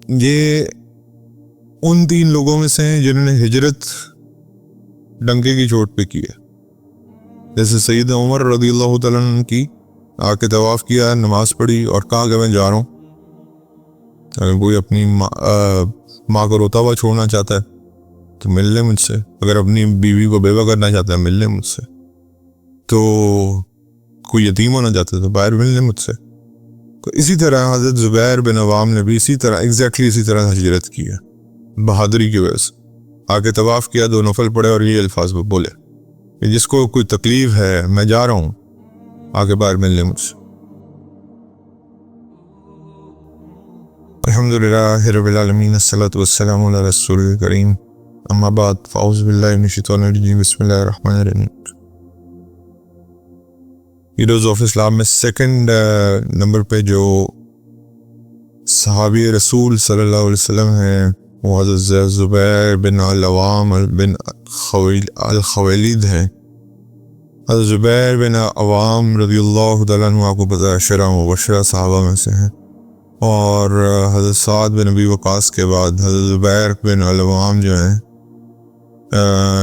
یہ ان 3 لوگوں میں سے ہیں جنہوں نے ہجرت ڈنکے کی چوٹ پہ کی ہے. جیسے سیدنا عمر رضی اللہ تعالیٰ عنہ کی آ کے طواف کیا، نماز پڑھی اور کہا کہ میں جا رہا ہوں. اگر کوئی اپنی ماں کو روتا ہوا چھوڑنا چاہتا ہے تو مل لے مجھ سے، اگر اپنی بیوی کو بیوہ کرنا چاہتا ہے مل لے مجھ سے، تو کوئی یتیم ہونا چاہتا ہے تو باہر مل لے مجھ سے. تو اسی طرح حضرت زبیر بن عوام نے بھی اسی طرح ہجرت کی ہے، بہادری کی وجہ سے. آگے طواف کیا، 2 نفل پڑھے اور یہ الفاظ بولے کہ جس کو کوئی تکلیف ہے میں جا رہا ہوں، آگے باہر مل لے مجھ سے. الحمدللہ رب العالمین، الصلاۃ والسلام علی رسول الکریم، اما بعد، فاعوذ باللہ من الشیطان الرجیم، بسم اللہ الرحمن الرحیم. ہیروز آف اسلام میں 2 نمبر پہ جو صحابی رسول صلی اللہ علیہ وسلم ہیں وہ حضرت زبیر بن العوام بن الخویلد ہیں. حضرت زبیر بن عوام رضی اللہ تعالیٰ عنہ آپ کو پتہ ہے عشرہ مبشرہ صحابہ میں سے ہیں، اور حضرت سعد بن ابی وقاص کے بعد حضرت زبیر بن العوام جو ہیں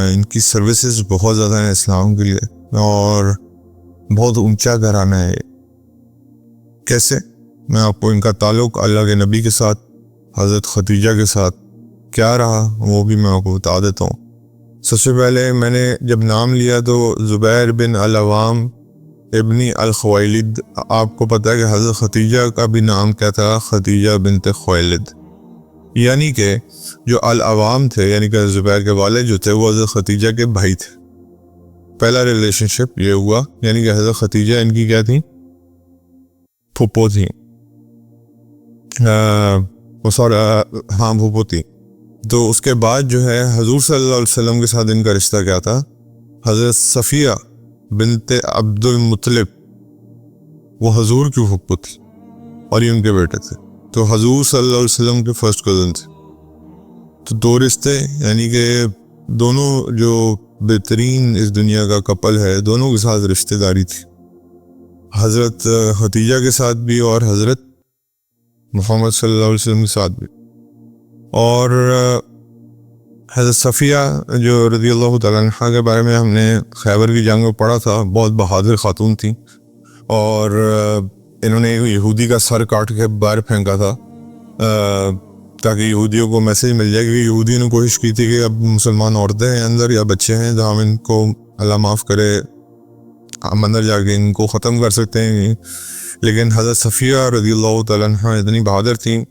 ان کی سروسز بہت زیادہ ہیں اسلام کے لیے، اور بہت اونچا گھرانہ ہے. کیسے؟ میں آپ کو ان کا تعلق اللہ کے نبی کے ساتھ، حضرت خدیجہ کے ساتھ کیا رہا وہ بھی میں آپ کو بتا دیتا ہوں. سب سے پہلے میں نے جب نام لیا تو زبیر بن العوام ابن الخویلد، آپ کو پتہ ہے کہ حضرت خدیجہ کا بھی نام کیا تھا؟ خدیجہ بنت خویلد. یعنی کہ جو العوام تھے، یعنی کہ زبیر کے والد جو تھے وہ حضرت خدیجہ کے بھائی تھے. پہلا ریلیشن شپ یہ ہوا، یعنی کہ حضرت خدیجہ ان کی کیا تھیں؟ پھپھو تھیں، پھپھو تھیں. تو اس کے بعد جو ہے حضور صلی اللہ علیہ وسلم کے ساتھ ان کا رشتہ کیا تھا؟ حضرت صفیہ بنت عبد المطلب، وہ حضور کی پھپھو تھی اور یہ ان کے بیٹے تھے. تو حضور صلی اللہ علیہ وسلم کے فرسٹ کزن تھے. تو 2 رشتے، یعنی کہ دونوں جو بہترین اس دنیا کا کپل ہے، دونوں کے ساتھ رشتہ داری تھی، حضرت خدیجہ کے ساتھ بھی اور حضرت محمد صلی اللہ علیہ وسلم کے ساتھ بھی. اور حضرت صفیہ جو رضی اللہ تعالیٰ عنہ کے بارے میں ہم نے خیبر کی جنگ میں پڑھا تھا، بہت بہادر خاتون تھیں، اور انہوں نے یہودی کا سر کاٹ کے باہر پھینکا تھا تاکہ یہودیوں کو میسیج مل جائے، کہ یہودیوں نے کوشش کی تھی کہ اب مسلمان عورتیں ہیں اندر یا بچے ہیں تو ہم ان کو اللہ معاف کرے ہم اندر جا کے ان کو ختم کر سکتے ہیں. لیکن حضرت صفیہ رضی اللہ تعالیٰ عنہ اتنی بہادر تھیں.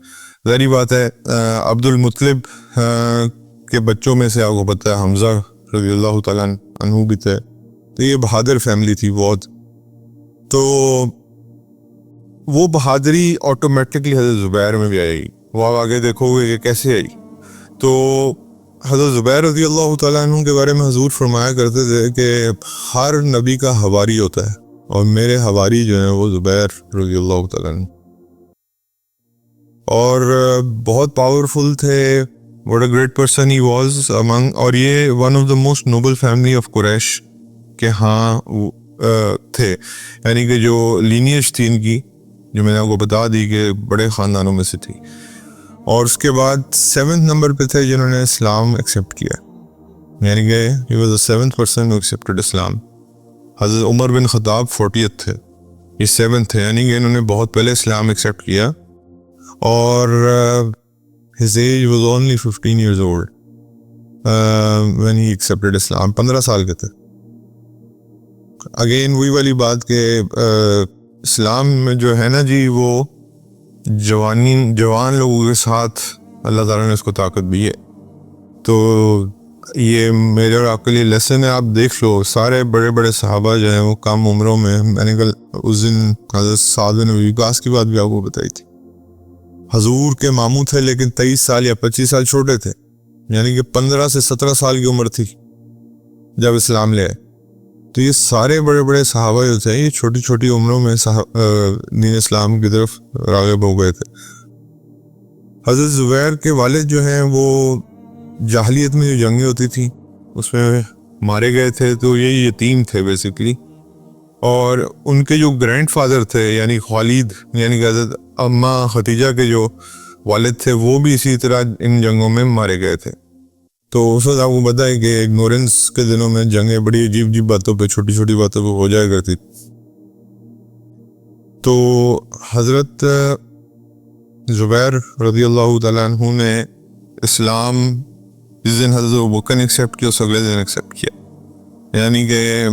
ظاہری بات ہے عبد المطلب کے بچوں میں سے آپ کو پتہ ہے حمزہ رضی اللہ تعالیٰ عنہ بھی تھے. تو یہ بہادر فیملی تھی بہت. تو وہ بہادری آٹومیٹکلی حضرت زبیر میں بھی آئی. وہ آپ آگے دیکھو گے کہ کیسے آئی. تو حضرت زبیر رضی اللہ تعالیٰ عنہ کے بارے میں حضور فرمایا کرتے تھے کہ ہر نبی کا حواری ہوتا ہے، اور میرے حواری جو ہیں وہ زبیر رضی اللہ تعالیٰ عنہ، اور بہت پاورفل تھے. what a great person he was among، اور یہ one of the most noble family of قریش کے ہاں تھے، یعنی کہ جو لینیج تھی ان کی، جو میں نے آپ کو بتا دی کہ بڑے خاندانوں میں سے تھی. اور اس کے بعد 7 نمبر پہ تھے جنہوں نے اسلام ایکسیپٹ کیا، یعنی کہ he was the 7th person who accepted اسلام. حضرت عمر بن خطاب 40th تھے، یہ 7th تھے، یعنی کہ انہوں نے بہت پہلے اسلام ایکسیپٹ کیا. اور his age was only 15 years old when he accepted اسلام. 15 سال کے تھے. اگین وہی والی بات کہ اسلام میں جو ہے نا جی، وہ جوان لوگوں کے ساتھ اللہ تعالیٰ نے اس کو طاقت بھی ہے. تو یہ میرے اور آپ کے لیے لیسن ہے. آپ دیکھ لو سارے بڑے بڑے صحابہ جو ہیں وہ کم عمروں میں نے کل اس دن حضرت سعد بن ابی وقاص کی بات بھی آپ کو بتائی تھی. حضور کے ماموں تھے لیکن 23 سال یا 25 سال چھوٹے تھے، یعنی کہ 15 سے 17 سال کی عمر تھی جب اسلام لے آئے. تو یہ سارے بڑے بڑے صحابہ جو تھے یہ چھوٹی چھوٹی عمروں میں دین اسلام کی طرف راغب ہو گئے تھے. حضرت زبیر کے والد جو ہیں وہ جاہلیت میں جو جنگیں ہوتی تھیں اس میں مارے گئے تھے، تو یہ یتیم تھے بیسیکلی. اور ان کے جو گرینڈ فادر تھے یعنی خالد، یعنی کہ حضرت اماں خدیجہ کے جو والد تھے وہ بھی اسی طرح ان جنگوں میں مارے گئے تھے. تو اس وقت آپ کو پتہ ہے کہ اگنورنس کے دنوں میں جنگیں بڑی عجیب عجیب باتوں پہ، چھوٹی چھوٹی باتوں پہ ہو جایا کرتی. تو حضرت زبیر رضی اللہ تعالیٰ عنہ نے اسلام جس دن حضرت ابوبکر نے ایکسیپٹ کیا اس اگلے دن ایکسیپٹ کیا. یعنی کہ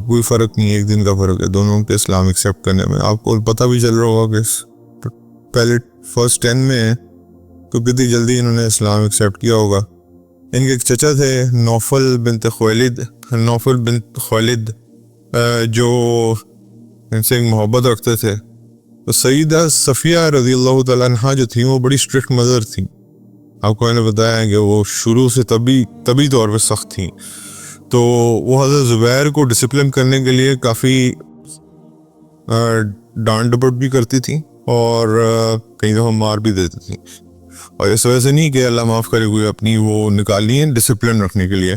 کوئی فرق نہیں ہے، ایک دن کا فرق ہے دونوں کے اسلام ایکسیپٹ کرنے میں. آپ کو پتہ بھی چل رہا ہوگا کہ پہلے فرسٹ 10 میں تو کتنی جلدی انہوں نے اسلام ایکسیپٹ کیا ہوگا. ان کے ایک چچا تھے نوفل بنت خویلد جو ان سے ایک محبت رکھتے تھے. تو سیدہ صفیہ رضی اللہ تعالیٰ عنہ جو تھیں وہ بڑی اسٹرکٹ مدر تھیں. آپ کو میں نے بتایا ہے کہ وہ شروع سے طبی طور پہ سخت تھیں. تو وہ حضرت زبیر کو ڈسپلن کرنے کے لیے کافی ڈانٹ ڈپٹ بھی کرتی تھیں اور کئی دفعہ مار بھی دیتی تھیں. اور اس وجہ سے نہیں کہ اللہ معاف کرے کوئی اپنی وہ نکالی ہیں ڈسپلن رکھنے کے لیے،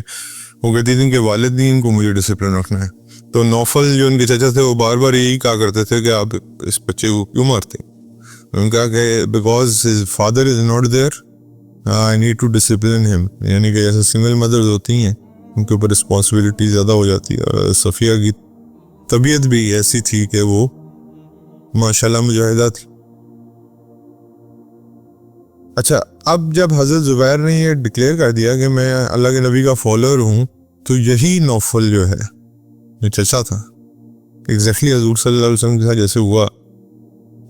وہ کہتی تھیں کہ والدین کو مجھے ڈسپلن رکھنا ہے. تو نوفل جو ان کے چچا تھے وہ بار بار یہی کہا کرتے تھے کہ آپ اس بچے کو کیوں مارتے ہیں. انہوں نے کہا کہ because his father is not there I need to discipline him. یعنی کہ جیسے سنگل مدرز ہوتی ہیں ان کے اوپر رسپانسبلٹی زیادہ ہو جاتی ہے. اور صفیہ کی طبیعت بھی ایسی تھی کہ وہ ماشاءاللہ مجاہدہ تھی. اچھا، اب جب حضرت زبیر نے یہ ڈکلیئر کر دیا کہ میں اللہ کے نبی کا فالوور ہوں، تو یہی نوفل جو ہے جو چچا تھا ایگزیکٹلی حضور صلی اللہ علیہ وسلم کے ساتھ جیسے ہوا.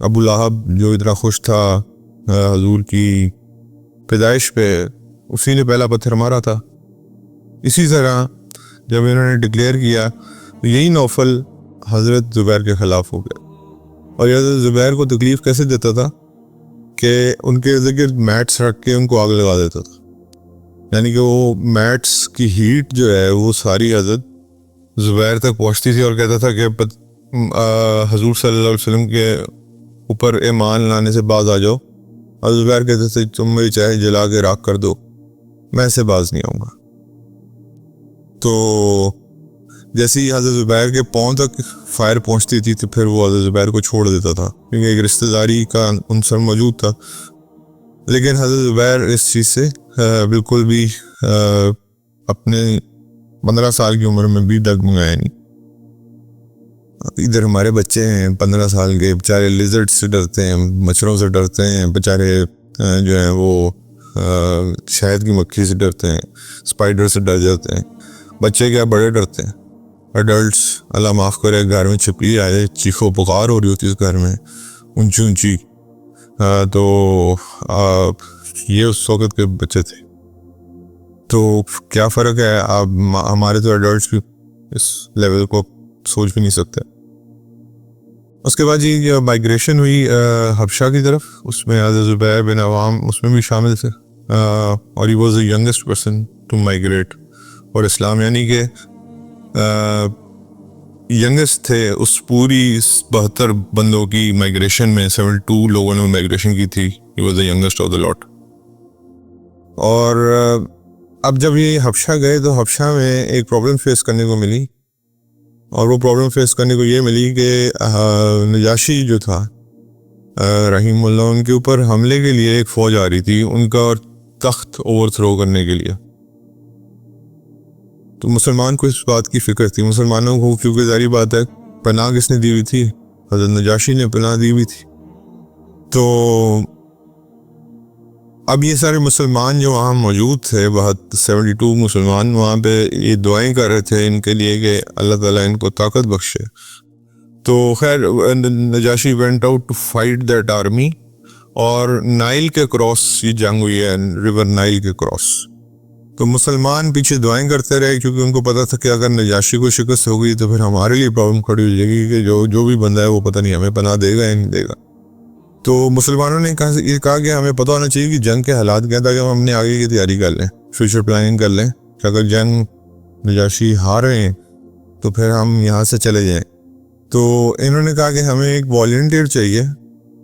ابو لہب جو اتنا خوش تھا حضور کی پیدائش پہ، اسی نے پہلا پتھر مارا تھا. اسی طرح جب انہوں نے ڈکلیئر کیا تو یہی نوفل حضرت زبیر کے خلاف ہو گیا. اور حضرت زبیر کو تکلیف کیسے دیتا تھا کہ ان کے ذکر میٹس رکھ کے ان کو آگ لگا دیتا تھا. یعنی کہ وہ میٹس کی ہیٹ جو ہے وہ ساری حضرت زبیر تک پہنچتی تھی اور کہتا تھا کہ حضور صلی اللہ علیہ وسلم کے اوپر ایمان لانے سے باز آ جاؤ. اور زبیر کہتے تھے تم میری چاہے جلا کے راکھ کر دو، میں ایسے باز نہیں آؤں گا. تو جیسے ہی حضرت زبیر کے پاؤں تک فائر پہنچتی تھی تو پھر وہ حضرت زبیر کو چھوڑ دیتا تھا، کیونکہ ایک رشتہ داری کا عنصر موجود تھا. لیکن حضرت زبیر اس چیز سے بالکل بھی اپنے 15 سال کی عمر میں بھی ڈگمگایا نہیں. ادھر ہمارے بچے ہیں 15 سال کے، بیچارے لیزرڈ سے ڈرتے ہیں، مچھروں سے ڈرتے ہیں، بیچارے جو ہیں وہ شہد کی مکھی سے ڈرتے ہیں، اسپائڈر سے ڈر جاتے ہیں. بچے کیا بڑے ڈرتے ہیں. ایڈلٹس اللہ معاف کرے گھر میں چھپی آئے چیخو پکار ہو رہی ہوتی اس گھر میں اونچی اونچی. تو یہ اس وقت کے بچے تھے. تو کیا فرق ہے، آپ ہمارے تو ایڈلٹس بھی اس لیول کو سوچ بھی نہیں سکتے. اس کے بعد یہ مائگریشن ہوئی حبشہ کی طرف، اس میں حضرت زبیر بن عوام اس میں بھی شامل تھے. اور he was the youngest person to migrate اور اسلام، یعنی کہ ینگسٹ تھے اس پوری 72 بندوں کی مائگریشن میں. 72 لوگوں نے مائگریشن کی تھی. he was the youngest of the lot. اور اب جب یہ حبشہ گئے تو حبشہ میں ایک پرابلم فیس کرنے کو ملی، اور وہ پرابلم فیس کرنے کو یہ ملی کہ نجاشی جو تھا رحیم اللہ، ان کے اوپر حملے کے لیے ایک فوج آ رہی تھی ان کا تخت اوور تھرو کرنے کے لیے. تو مسلمان کو اس بات کی فکر تھی، مسلمانوں کو، کیونکہ ظاہری بات ہے پناہ کس نے دی ہوئی تھی، حضرت نجاشی نے پناہ دی ہوئی تھی. تو اب یہ سارے مسلمان جو وہاں موجود تھے، 72 مسلمان وہاں پہ یہ دعائیں کر رہے تھے ان کے لیے کہ اللہ تعالیٰ ان کو طاقت بخشے. تو خیر Najashi went out to fight that army، اور نائل کے کراس یہ جنگ ہوئی ہے، ریور نائل کے کراس. تو مسلمان پیچھے دعائیں کرتے رہے، کیونکہ ان کو پتا تھا کہ اگر نجاشی کو شکست ہوگی تو پھر ہمارے لیے پرابلم کھڑی ہو جائے گی کہ جو بھی بندہ ہے وہ پتہ نہیں ہمیں پناہ دے گا یا نہیں دے گا. تو مسلمانوں نے یہ کہا کہ ہمیں پتہ ہونا چاہیے کہ جنگ کے حالات کیا تھا، کہ ہم اپنے آگے کی تیاری کر لیں، فیوچر پلاننگ کر لیں کہ اگر جنگ نجاشی ہار رہے ہیں تو پھر ہم یہاں سے چلے جائیں. تو انہوں نے کہا کہ ہمیں ایک والنٹیئر چاہیے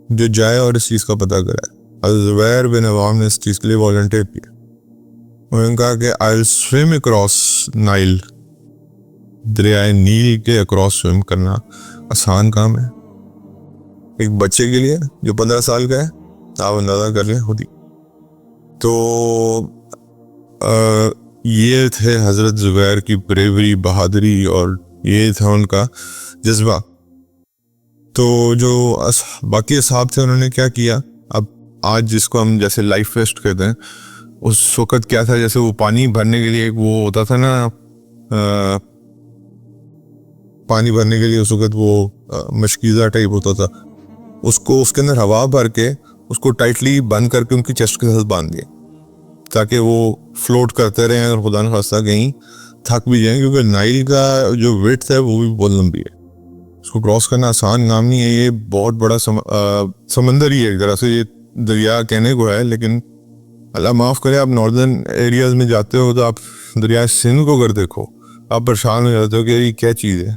جو جائے اور اس چیز کا پتہ کرائے. حضرت زبیر بن عوام نے اس چیز کے لیے والنٹیئر کیا. انہوں نے کہا کہ I'll swim across نائل، دریائے نیل کے اکراس سوئم کرنا آسان کام ہے ایک بچے کے لیے جو 15 سال کا ہے. آپ اندازہ کر لیں خود ہی. تو یہ تھے حضرت زبیر کی بریوری، بہادری، اور یہ تھا ان کا جذبہ. تو جو باقی اصحاب تھے انہوں نے کیا کیا؟ اب آج جس کو ہم جیسے لائف ویسٹ کہتے ہیں، اس وقت کیا تھا، جیسے وہ پانی بھرنے کے لیے ایک وہ ہوتا تھا نا، پانی بھرنے کے لیے اس وقت وہ مشکیزہ ٹائپ ہوتا تھا، اس کو اس کے اندر ہوا بھر کے اس کو ٹائٹلی بند کر کے ان کی چیسٹ کے ساتھ باندھ دیا تاکہ وہ فلوٹ کرتے رہیں اور خدا نخواستہ کہیں تھک بھی جائیں، کیونکہ نائل کا جو وڈتھ ہے وہ بھی بہت لمبی ہے. اس کو کراس کرنا آسان کام نہیں ہے. یہ بہت بڑا سمندر ہی ہے ایک طرح سے، یہ دریا کہنے کو ہے، لیکن اللہ معاف کرے آپ ناردرن ایریاز میں جاتے ہو تو آپ دریائے سندھ کو اگر دیکھو آپ پریشان ہو جاتے ہو کہ یہ کیا چیز ہے.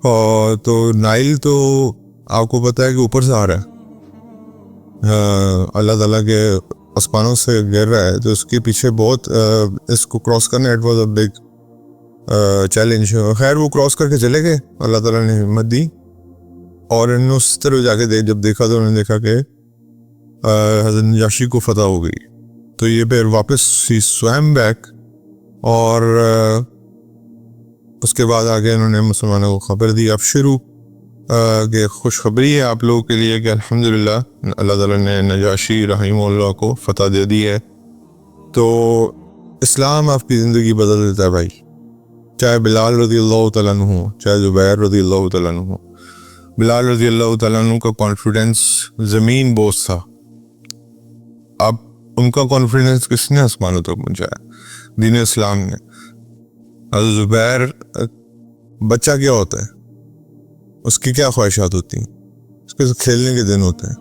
اور تو نائل تو آپ کو پتہ ہے کہ اوپر سے آ رہا ہے، اللہ تعالیٰ کے آسمانوں سے گر رہا ہے، تو اس کے پیچھے بہت اس کو کراس کرنا it was a big challenge. خیر وہ کراس کر کے چلے گئے، اللہ تعالیٰ نے ہمت دی، اور انہوں نے اس طرح جا کے جب دیکھا تو انہوں نے دیکھا کہ حضرت نجاشی کو فتح ہو گئی. تو یہ پھر واپس ہی سویم بیک، اور اس کے بعد آگے انہوں نے مسلمانوں کو خبر دی، اب شروع کہ خوشخبری ہے آپ لوگوں کے لیے کہ الحمدللہ اللہ تعالیٰ نے نجاشی رحمہ اللہ کو فتح دے دی ہے. تو اسلام آپ کی زندگی بدل دیتا ہے بھائی، چاہے بلال رضی اللہ تعالیٰ عنہ ہو، چاہے زبیر رضی اللہ تعالیٰ عنہ ہو. بلال رضی اللہ تعالیٰ عنہ کا کانفیڈنس زمین بوس تھا، اب ان کا کانفیڈنس کس نے آسمانوں تک پہنچایا؟ دین اسلام نے. حضرت زبیر بچہ کیا ہوتا ہے، اس کی کیا خواہشات ہوتی ہیں، اس کے کھیلنے کے دن ہوتے ہیں،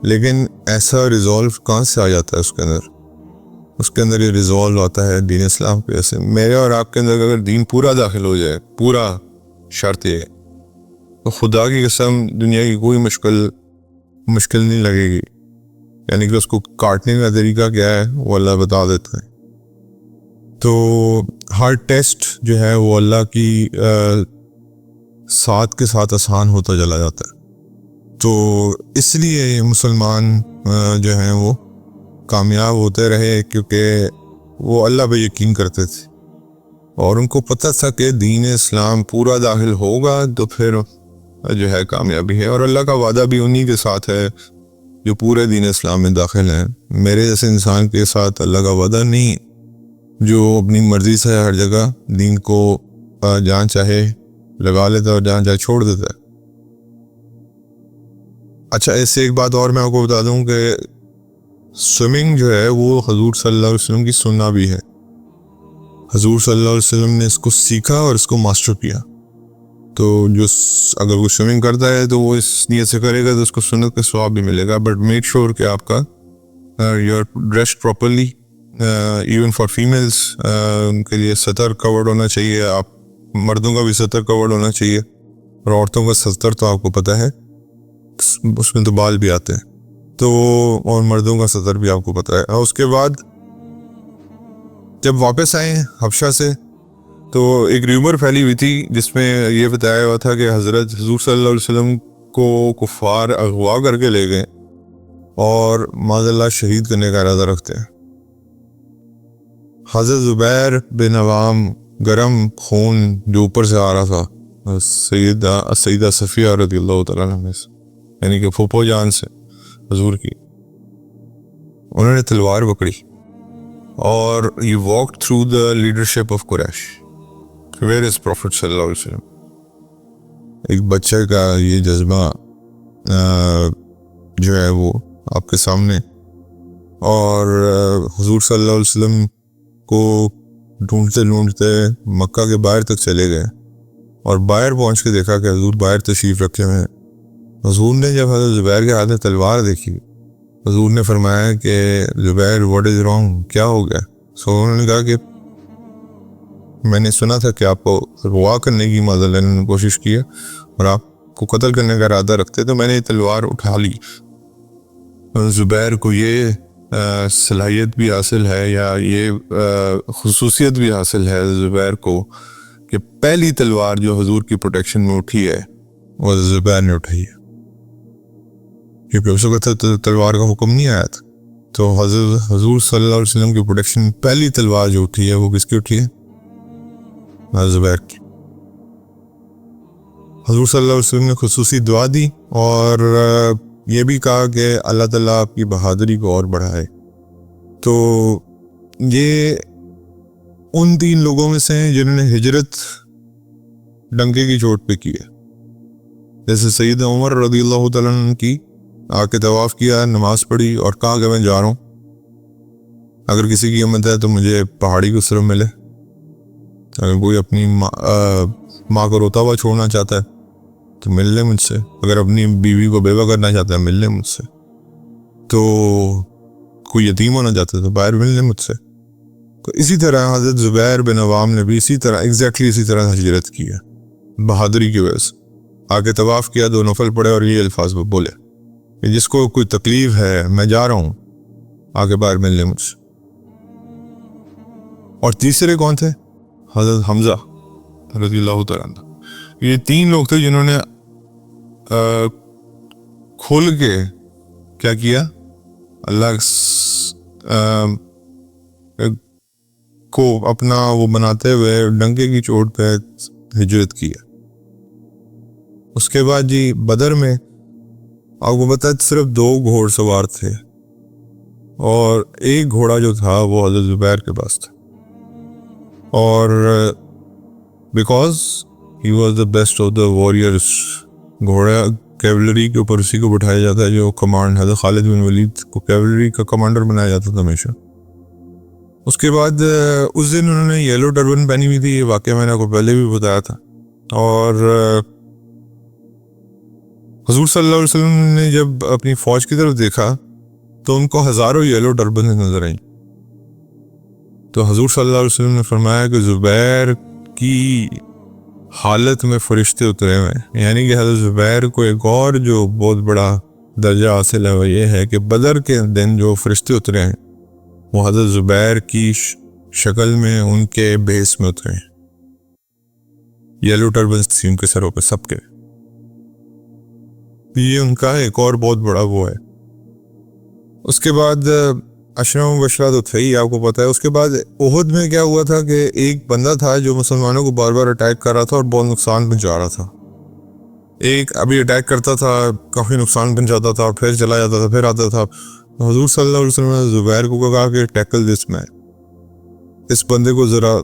لیکن ایسا ریزولو کہاں سے آ جاتا ہے اس کے اندر یہ ریزولو آتا ہے دین اسلام کی وجہ سے. میرے اور آپ کے اندر اگر دین پورا داخل ہو جائے، پورا، شرط یہ تو خدا کی قسم دنیا کی کوئی مشکل نہیں لگے گی. یعنی کہ اس کو کاٹنے کا طریقہ کیا ہے وہ اللہ بتا دیتا ہے. تو ہر ٹیسٹ جو ہے وہ اللہ کی ساتھ کے ساتھ آسان ہوتا چلا جاتا ہے. تو اس لیے مسلمان جو ہیں وہ کامیاب ہوتے رہے، کیونکہ وہ اللہ پہ یقین کرتے تھے اور ان کو پتہ تھا کہ دین اسلام پورا داخل ہوگا تو پھر جو ہے کامیابی ہے. اور اللہ کا وعدہ بھی انہی کے ساتھ ہے جو پورے دین اسلام میں داخل ہیں. میرے جیسے انسان کے ساتھ اللہ کا وعدہ نہیں، جو اپنی مرضی سے ہر جگہ دین کو جہاں چاہے لگا لیتا ہے اور جہاں چاہے چھوڑ دیتا ہے. اچھا، اس سے ایک بات اور میں آپ کو بتا دوں کہ سوئمنگ جو ہے وہ حضور صلی اللہ علیہ وسلم کی سننا بھی ہے. حضور صلی اللہ علیہ وسلم نے اس کو سیکھا اور اس کو ماسٹر کیا. تو جو اگر وہ سوئمنگ کرتا ہے تو وہ اس نیت سے کرے گا تو اس کو سنت کا ثواب بھی ملے گا. بٹ میک شور کہ آپ کا you are dressed properly, even for families, ان کے لیے سطر کورڈ ہونا چاہیے. آپ مردوں کا بھی سطر کورڈ ہونا چاہیے، اور عورتوں کا سطر تو آپ کو پتہ ہے اس میں تو بال بھی آتے ہیں، تو اور مردوں کا سطر بھی آپ کو پتہ ہے. اور اس کے بعد جب واپس آئے حبشہ سے تو ایک ریومر پھیلی ہوئی تھی جس میں یہ بتایا ہوا تھا کہ حضرت حضور صلی اللہ علیہ وسلم کو کفار اغوا کر کے لے گئے اور معاذ اللہ شہید کرنے کا ارادہ رکھتے ہیں. حضرت زبیر بن عوام گرم خون جو اوپر سے آ رہا تھا سیدہ صفیہ رضی اللہ تعالیٰ عنہ سے، یعنی کہ پھوپھو جان سے حضور کی، انہوں نے تلوار پکڑی اور you walked through the leadership of Quraysh. Where is Prophet صلی اللہ علیہ وسلم؟ ایک بچے کا یہ جذبہ جو ہے وہ آپ کے سامنے، اور حضور صلی اللہ علیہ وسلم کو ڈھونڈتے مکہ کے باہر تک چلے گئے اور باہر پہنچ کے دیکھا کہ حضور باہر تشریف رکھے ہوئے ہیں. حضور نے جب حضرت زبیر کے ہاتھ میں تلوار دیکھی، حضور نے فرمایا کہ زبیر واٹ از رانگ، کیا ہو گیا؟ انہوں نے کہا کہ میں نے سنا تھا کہ آپ کو اغوا کرنے کی معذ اللہ نے کوشش کی ہے اور آپ کو قتل کرنے کا ارادہ رکھتے، تو میں نے یہ تلوار اٹھا لی. زبیر کو یہ صلاحیت بھی حاصل ہے یا یہ خصوصیت بھی حاصل ہے زبیر کو کہ پہلی تلوار جو حضور کی پروٹیکشن میں اٹھی ہے وہ زبیر نے اٹھائی ہے، کیونکہ اس وقت تلوار کا حکم نہیں آیا تھا. تو حضور صلی اللہ علیہ وسلم کی پروٹیکشن پہلی تلوار جو اٹھی ہے وہ کس کی اٹھی ہے؟ حضرت زبیر کی. حضور صلی اللہ علیہ وسلم نے خصوصی دعا دی اور یہ بھی کہا کہ اللہ تعالیٰ آپ کی بہادری کو اور بڑھائے. تو یہ ان 3 لوگوں میں سے ہیں جنہوں نے ہجرت ڈنکے کی چوٹ پہ کی ہے. جیسے سید عمر رضی اللہ تعالیٰ عنہ کی آ کے طواف کیا, نماز پڑھی اور کہا کہ میں جا رہا ہوں, اگر کسی کی ہمت ہے تو مجھے پہاڑی کی طرف ملے. اگر کوئی اپنی ماں کو روتا ہوا چھوڑنا چاہتا ہے تو مل لے مجھ سے, اگر اپنی بیوی کو بیوہ کرنا چاہتا ہے مل لے مجھ سے, تو کوئی یتیم ہونا چاہتا ہے تو باہر مل لے مجھ سے. تو اسی طرح حضرت زبیر بن عوام نے بھی اسی طرح ایگزیکٹلی اسی طرح ہجرت کی ہے بہادری کی وجہ سے. آگے طواف کیا, 2 نفل پڑے اور یہ الفاظ بولے کہ جس کو کوئی تکلیف ہے میں جا رہا ہوں, آگے باہر مل لے مجھ سے. اور تیسرے کون تھے؟ حضرت حمزہ رضی اللہ تعالیٰ عنہ. یہ 3 لوگ تھے جنہوں نے کھول کے کیا کیا, اللہ کو اپنا وہ بناتے ہوئے ڈنکے کی چوٹ پہ ہجرت کیا. اس کے بعد جی بدر میں آپ کو پتہ ہے صرف 2 گھوڑ سوار تھے اور ایک گھوڑا جو تھا وہ حضرت زبیر کے پاس تھا, اور because he was the best of the warriors. گھوڑا کیولری کے اوپر اسی کو بٹھایا جاتا ہے جو کمانڈ, حضرت خالد بن ولید کو کیولری کا کمانڈر بنایا جاتا تھا ہمیشہ. اس کے بعد اس دن انہوں نے یلو ٹربن پہنی ہوئی تھی, یہ واقعہ میں نے آپ کو پہلے بھی بتایا تھا. اور حضور صلی اللہ علیہ وسلم نے جب اپنی فوج کی طرف دیکھا تو ان کو ہزاروں یلو ٹربن نظر آئیں. تو حضور صلی اللہ علیہ وسلم نے فرمایا کہ زبیر کی حالت میں فرشتے اترے ہوئے ہیں. یعنی کہ حضرت زبیر کو ایک اور جو بہت بڑا درجہ حاصل ہے وہ یہ ہے کہ بدر کے دن جو فرشتے اترے ہیں وہ حضرت زبیر کی شکل میں ان کے بیس میں اترے ہیں. یلو ٹربنز تھی ان کے سروں پہ سب کے. یہ ان کا ایک اور بہت بڑا وہ ہے. اس کے بعد عشرہ مبشرہ تو تھا ہی, آپ کو پتہ ہے. اس کے بعد احد میں کیا ہوا تھا کہ ایک بندہ تھا جو مسلمانوں کو بار بار اٹیک کر رہا تھا اور بہت نقصان پہنچا رہا تھا. ایک ابھی اٹیک کرتا تھا, کافی نقصان پہنچاتا تھا, اور پھر چلا جاتا تھا, پھر آتا تھا. حضور صلی اللہ علیہ وسلم نے زبیر کو کہا کہ ٹیکل دس مین, اس بندے کو ذرا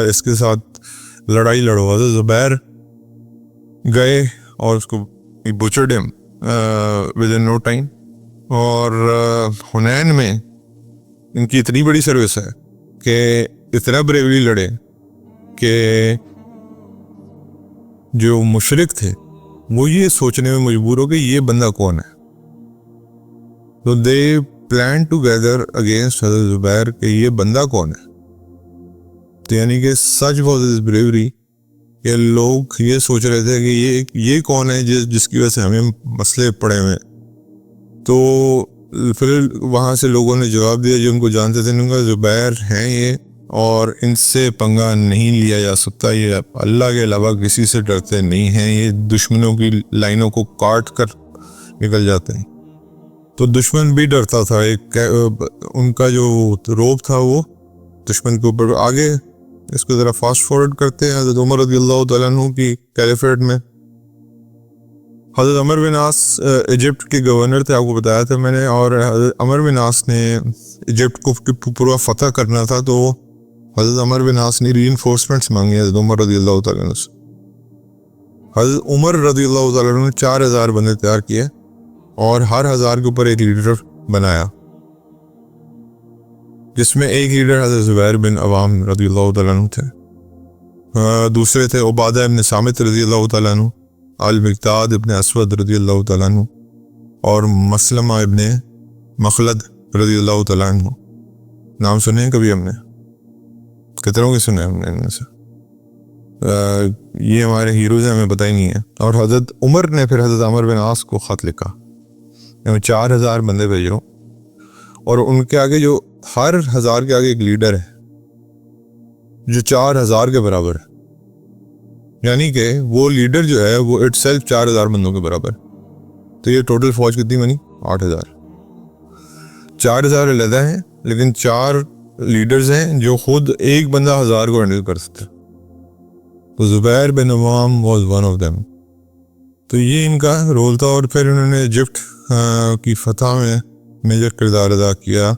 اس کے ساتھ لڑائی لڑو. حضرت زبیر گئے اور اس کو بچرڈ ہم ود ان نو ٹائم. اور حنین میں ان کی اتنی بڑی سروس ہے کہ اتنا بریولی لڑے کہ جو مشرک تھے وہ یہ سوچنے میں مجبور ہو کہ یہ بندہ کون ہے. تو دے پلان ٹوگیدر اگینسٹ حضرت زبیر کہ یہ بندہ کون ہے. تو یعنی کہ سچ واز ہز بریوری کہ لوگ یہ سوچ رہے تھے کہ یہ کون ہے جس کی وجہ سے ہمیں مسئلے پڑے ہوئے. تو پھر وہاں سے لوگوں نے جواب دیا جو ان کو جانتے تھے, ان کا زبیر ہیں یہ, اور ان سے پنگا نہیں لیا جا سکتا, یہ اللہ کے علاوہ کسی سے ڈرتے نہیں ہیں, یہ دشمنوں کی لائنوں کو کاٹ کر نکل جاتے ہیں. تو دشمن بھی ڈرتا تھا, ایک ان کا جو روب تھا وہ دشمن کے اوپر. آگے اس کو ذرا فاسٹ فارورڈ کرتے ہیں. حضرت عمر رضی اللہ تعالیٰ عنہ کی کیلیفیٹ میں حضرت عمر بن عاص ایجپٹ کے گورنر تھے, آپ کو بتایا تھا میں نے. اور حضرت عمر بن عاص نے ایجپٹ کو پورا فتح کرنا تھا, تو حضرت عمر بن عاص نے ری انفورسمنٹس مانگی حضرت عمر رضی اللہ تعالیٰ عنہ سے. حضرت عمر رضی اللہ تعالیٰ عنہ نے 4000 بندے تیار کیے اور ہر 1000 کے اوپر ایک لیڈر بنایا, جس میں ایک لیڈر حضرت زبیر بن عوام رضی اللہ تعالیٰ عنہ تھے. دوسرے تھے عبادہ ابن صامت رضی اللہ تعالیٰ عنہ, المقداد ابن اسود رضی اللہ تعالیٰ عنہ, اور مسلمہ ابن مخلد رضی اللہ تعالیٰ عنہ. نام سنے ہیں کبھی ہم نے؟ کتنوں کے سنے ہم نے ان میں سے؟ یہ ہمارے ہیروز ہیں, ہمیں پتہ ہی نہیں ہے. اور حضرت عمر نے پھر حضرت عمر بن عاص کو خط لکھا, 4000 بندے بھیجو, اور ان کے آگے جو ہر 1000 کے آگے ایک لیڈر ہے جو 4000 کے برابر ہے. یعنی کہ وہ لیڈر جو ہے وہ اٹ سیلف 4000 بندوں کے برابر. تو یہ ٹوٹل فوج کتنی بنی؟ 8,000. 4,000 علیحدہ ہیں لیکن 4 لیڈرز ہیں جو خود ایک بندہ 1,000 کو ہینڈل کر سکتے. تو زبیر بن عوام واز ون آف دیم. تو یہ ان کا رول تھا. اور پھر انہوں نے ایجپٹ کی فتح میں میجر کردار ادا کیا.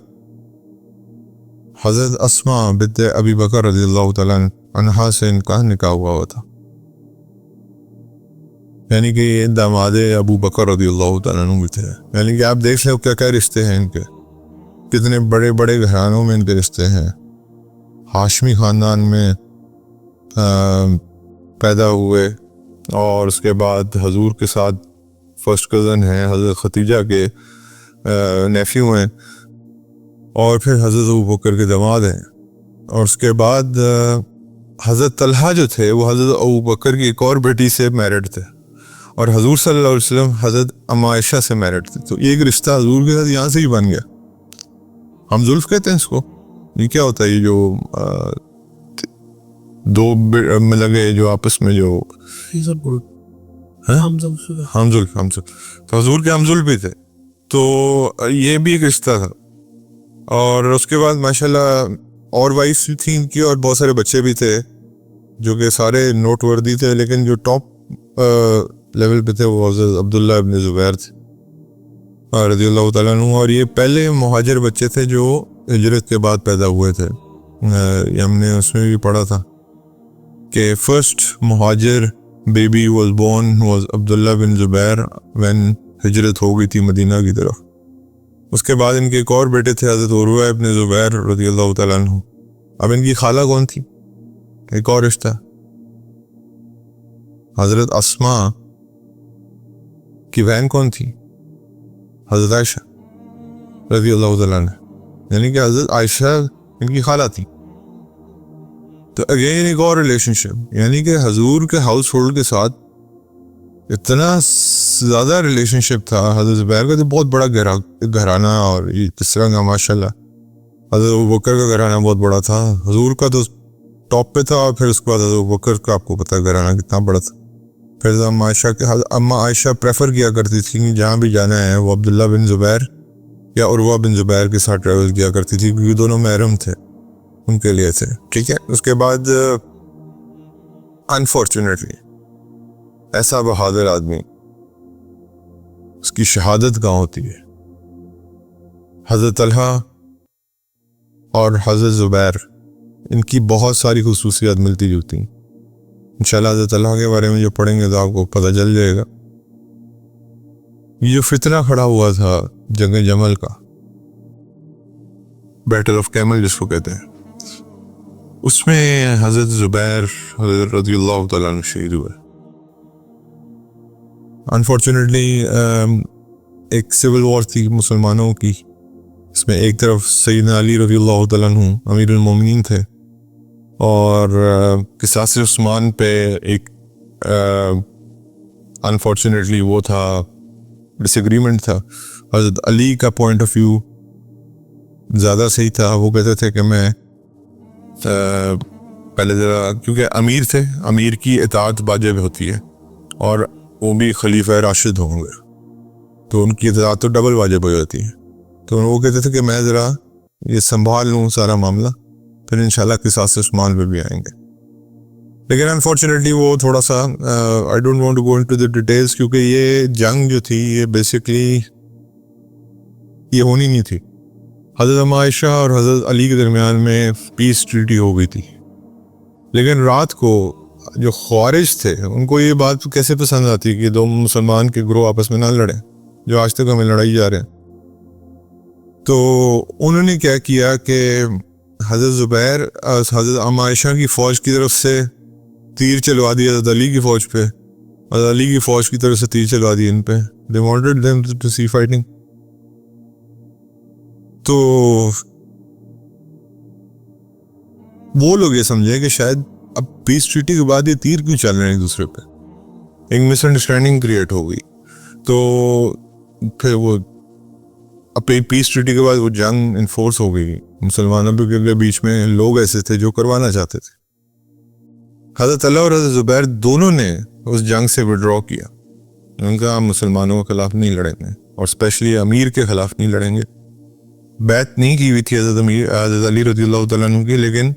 حضرت اسماء بنت ابی بکر رضی اللہ تعالیٰ عنہا سے ان کا نکاح ہوا تھا، یعنی کہ یہ داماد ابو بکر رضی اللہ تعالیٰ عنہ بھی تھے. یعنی کہ آپ دیکھ لیں کیا کیا رشتے ہیں ان کے، کتنے بڑے بڑے گھرانوں میں ان کے رشتے ہیں. ہاشمی خاندان میں پیدا ہوئے اور اس کے بعد حضور کے ساتھ فرسٹ کزن ہیں، حضرت ختیجہ کے نیفیو ہیں، اور پھر حضرت ابو بکر کے داماد ہیں. اور اس کے بعد حضرت طلحہ جو تھے وہ حضرت ابو بکر کی ایک اور بیٹی سے میرڈ تھے، اور حضور صلی اللہ علیہ وسلم حضرت ام عائشہ سے میرڈ تھے. تو ایک رشتہ حضور کے ساتھ یہاں سے ہی بن گیا. ہم زلف کہتے ہیں اس کو. یہ کیا ہوتا ہے؟ یہ جو دو میں لگے جو آپس میں جو ہم زلف. تو حضور کے ہم زلف بھی تھے. تو یہ بھی ایک رشتہ تھا. اور اس کے بعد ماشاءاللہ اور وائف بھی تھیں ان کی، اور بہت سارے بچے بھی تھے جو کہ سارے نوٹ وردی تھے، لیکن جو ٹاپ لیول پہ تھے وہ حضرت عبداللہ ابن زبیر تھے رضی اللہ تعالیٰ عنہ. اور یہ پہلے مہاجر بچے تھے جو ہجرت کے بعد پیدا ہوئے تھے. یہ ہم نے اس میں بھی پڑھا تھا کہ فرسٹ مہاجر baby was born was Abdullah bin Zubair when ہجرت ہو گئی تھی مدینہ کی طرف. اس کے بعد ان کے ایک اور بیٹے تھے حضرت عروہ ابن زبیر رضی اللہ تعالیٰ عنہ. اب ان کی خالہ کون تھی؟ ایک اور رشتہ، حضرت اسماء کی بہن کون تھی؟ حضرت عائشہ رضی اللہ تعالیٰ عنہ. یعنی کہ حضرت عائشہ ان کی خالہ تھی. تو اگین ایک اور ریلیشن شپ، یعنی کہ حضور کے ہاؤس ہولڈ کے ساتھ اتنا زیادہ ریلیشن شپ تھا. حضرت زبیر کا تو بہت بڑا گھرانہ، اور یہ جس طرح کا ماشاءاللہ حضرت ابو بکر کا گھرانہ بہت بڑا تھا. حضور کا تو ٹاپ پہ تھا، اور پھر اس کے بعد حضرت ابو بکر کا آپ کو پتہ گھرانہ کتنا بڑا تھا. پھر اما عائشہ پریفر کیا کرتی تھی کہ جہاں بھی جانا ہے وہ عبداللہ بن زبیر یا عروہ بن زبیر کے ساتھ ٹریول کیا کرتی تھی، کیونکہ دونوں محرم تھے ان کے لیے تھے. ٹھیک ہے. اس کے بعد انفارچونیٹلی ایسا بہادر آدمی، اس کی شہادت کہاں ہوتی ہے؟ حضرت طلحہ اور حضرت زبیر، ان کی بہت ساری خصوصیات ملتی جلتی ہیں. انشاءاللہ حضرت طلحہ کے بارے میں جو پڑھیں گے تو آپ کو پتہ چل جائے گا. یہ جو فتنہ کھڑا ہوا تھا جنگ جمل کا، بیٹل آف کیمل جس کو کہتے ہیں، اس میں حضرت زبیر حضرت رضی اللہ تعالیٰ عنہ شہید ہوئے. انفارچونیٹلی ایک سول وار تھی مسلمانوں کی. اس میں ایک طرف سیدنا علی رضی اللہ تعالیٰ عنہ امیر المومنین تھے، اور قصاص عثمان پہ ایک انفارچونیٹلی وہ تھا، ڈس ایگریمنٹ تھا. حضرت علی کا پوائنٹ آف ویو زیادہ صحیح تھا. وہ کہتے تھے کہ میں پہلے ذرا، کیونکہ امیر تھے، امیر کی اطاعت واجب ہوتی ہے، اور وہ بھی خلیفہ راشد ہوں گے تو ان کی اطاعت تو ڈبل واجب ہو جاتی ہے. تو وہ کہتے تھے کہ میں ذرا یہ سنبھال لوں سارا معاملہ، پھر انشاءاللہ قصاص عثمان پہ بھی آئیں گے. لیکن انفارچونیٹلی وہ تھوڑا سا I don't want to go into the details, کیونکہ یہ جنگ جو تھی یہ بیسکلی یہ ہونی نہیں تھی. حضرت عائشہ اور حضرت علی کے درمیان میں پیس ٹریٹی ہو گئی تھی، لیکن رات کو جو خوارج تھے ان کو یہ بات کیسے پسند آتی کہ دو مسلمان کے گروہ آپس میں نہ لڑیں، جو آج تک ہمیں لڑائی جا رہے ہیں. تو انہوں نے کیا کیا کہ حضرت زبیر حضرت ام عائشہ کی فوج کی طرف سے تیر چلوا دی حضرت علی کی فوج پہ، حضرت علی کی فوج کی طرف سے تیر چلوا دی ان پہ. they wanted them to see fighting. تو وہ لوگ یہ سمجھے کہ شاید اب پیس ٹریٹی کے بعد یہ تیر کیوں چل رہے ہیں ایک دوسرے پہ، ایک مس انڈرسٹینڈنگ کریٹ ہو گئی. تو پھر وہ اب پیس ٹریٹی کے بعد وہ جنگ انفورس ہو گئی مسلمانوں کے بیچ میں. لوگ ایسے تھے جو کروانا چاہتے تھے. حضرت علی اور حضرت زبیر دونوں نے اس جنگ سے وڈرا کیا، ان کا ہم مسلمانوں کے خلاف نہیں لڑیں گے، اور اسپیشلی امیر کے خلاف نہیں لڑیں گے. بیعت نہیں کی ہوئی تھی حضرت علی رضی اللہ تعالیٰ عنہ کی، لیکن